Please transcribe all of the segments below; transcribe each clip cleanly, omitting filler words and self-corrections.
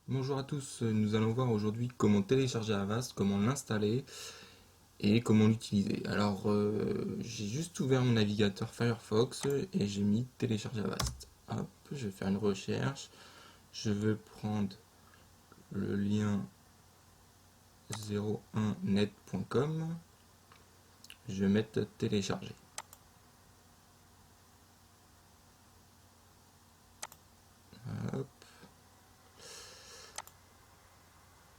Bonjour à tous, nous allons voir aujourd'hui comment télécharger Avast, comment l'installer et comment l'utiliser. J'ai juste ouvert mon navigateur Firefox et j'ai mis télécharger Avast. Hop, je vais faire une recherche. Je vais prendre le lien 01net.com. Je vais mettre télécharger. Hop,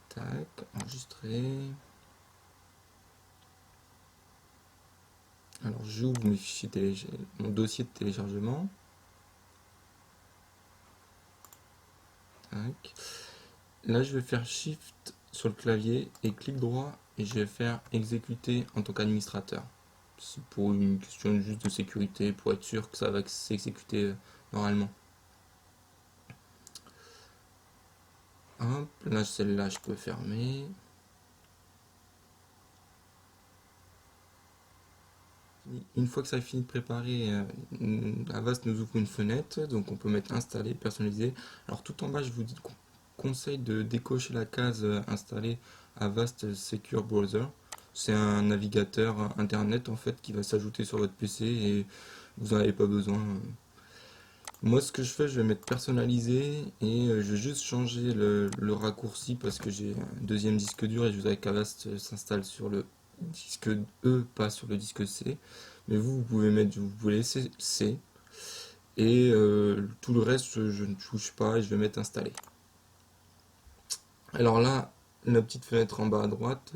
tac, enregistrer. Alors j'ouvre mes fichiers mon dossier de téléchargement. Tac. Là, je vais faire Shift sur le clavier et clic droit et je vais faire exécuter en tant qu'administrateur. C'est pour une question juste de sécurité, pour être sûr que ça va s'exécuter normalement. Hop, là, celle-là, je peux fermer. Une fois que ça est fini de préparer, Avast nous ouvre une fenêtre, donc on peut mettre installer, personnaliser. Alors tout en bas, je vous conseille de décocher la case installer Avast Secure Browser. C'est un navigateur internet en fait qui va s'ajouter sur votre PC et vous n'en avez pas besoin. Moi, ce que je fais, je vais mettre personnalisé et je vais juste changer le raccourci parce que j'ai un deuxième disque dur et je voudrais qu'Avast s'installe sur le disque E, pas sur le disque C. Mais vous pouvez mettre, vous pouvez laisser C et tout le reste, je ne touche pas et je vais mettre installé. Alors là, la petite fenêtre en bas à droite,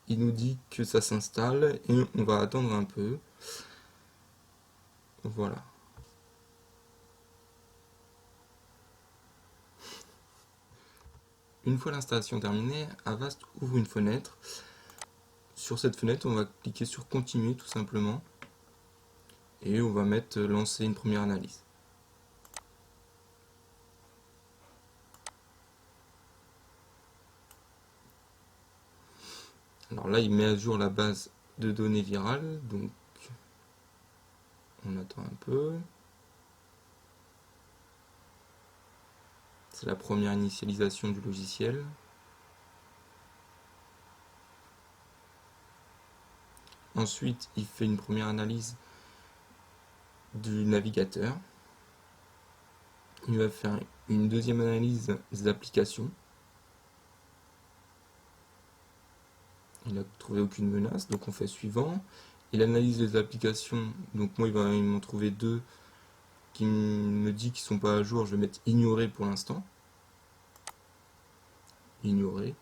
il nous dit que ça s'installe et on va attendre un peu. Voilà. Une fois l'installation terminée, Avast ouvre une fenêtre. Sur cette fenêtre, on va cliquer sur continuer tout simplement et on va mettre lancer une première analyse. Alors là, il met à jour la base de données virale, donc on attend un peu. C'est la première initialisation du logiciel. Ensuite, il fait une première analyse du navigateur. Il va faire une deuxième analyse des applications. Il n'a trouvé aucune menace, donc on fait suivant. Il analyse les applications, donc moi il m'en trouver deux qui me dit qu'ils sont pas à jour, je vais mettre ignorer pour l'instant. Ignorer.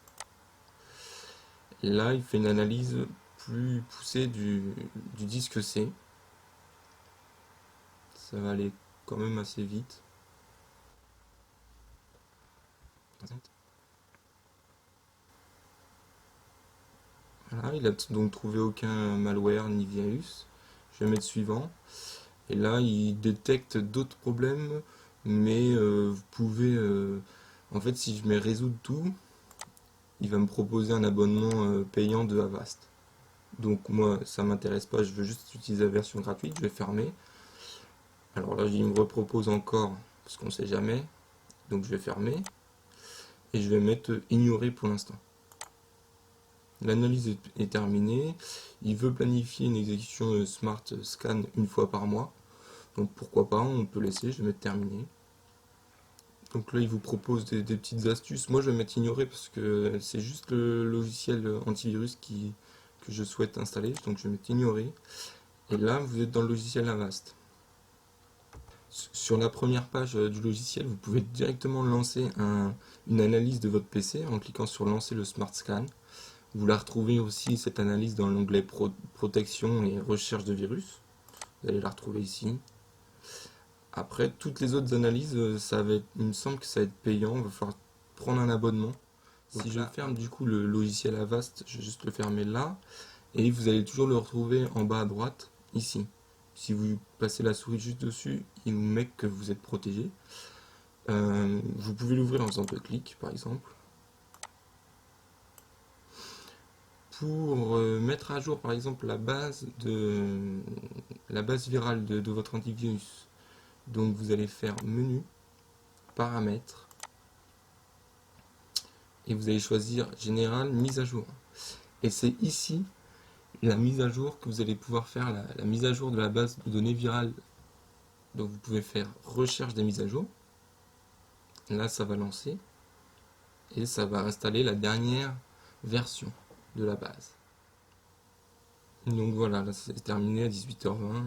Et là, il fait une analyse plus poussée du disque C. Ça va aller quand même assez vite. Voilà, il a donc trouvé aucun malware ni virus. Je vais mettre suivant. Et là, il détecte d'autres problèmes, mais vous pouvez... en fait, si je mets résoudre tout, il va me proposer un abonnement payant de Avast. Donc moi, ça m'intéresse pas, je veux juste utiliser la version gratuite, je vais fermer. Alors là, il me repropose encore, parce qu'on sait jamais. Donc je vais fermer. Et je vais mettre ignorer pour l'instant. L'analyse est terminée. Il veut planifier une exécution Smart Scan une fois par mois. Donc pourquoi pas, on peut laisser, je vais mettre terminé. Donc là, il vous propose des petites astuces. Moi, je vais mettre ignorer parce que c'est juste le logiciel antivirus que je souhaite installer. Donc je vais mettre ignorer. Et là, vous êtes dans le logiciel Avast. Sur la première page du logiciel, vous pouvez directement lancer une analyse de votre PC en cliquant sur lancer le Smart Scan. Vous la retrouvez aussi, cette analyse, dans l'onglet protection et recherche de virus. Vous allez la retrouver ici. Après, toutes les autres analyses, il me semble que ça va être payant. Il va falloir prendre un abonnement. Si je ferme du coup le logiciel Avast, je vais juste le fermer là. Et vous allez toujours le retrouver en bas à droite, ici. Si vous passez la souris juste dessus, il vous met que vous êtes protégé. Vous pouvez l'ouvrir en faisant deux clics, par exemple. Pour mettre à jour, par exemple, la base virale de votre antivirus. Donc vous allez faire menu, paramètres, et vous allez choisir Général, mise à jour. Et c'est ici la mise à jour que vous allez pouvoir faire, la mise à jour de la base de données virale. Donc vous pouvez faire recherche des mises à jour. Là, ça va lancer et ça va installer la dernière version de la base. Donc voilà, là c'est terminé à 18h20.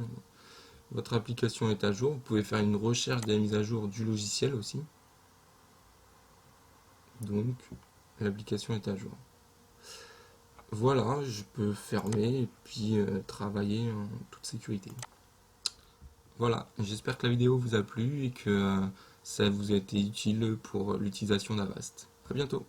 Votre application est à jour. Vous pouvez faire une recherche des mises à jour du logiciel aussi. Donc l'application est à jour. Voilà, je peux fermer et puis travailler en toute sécurité. Voilà, j'espère que la vidéo vous a plu et que ça vous a été utile pour l'utilisation d'Avast. À bientôt.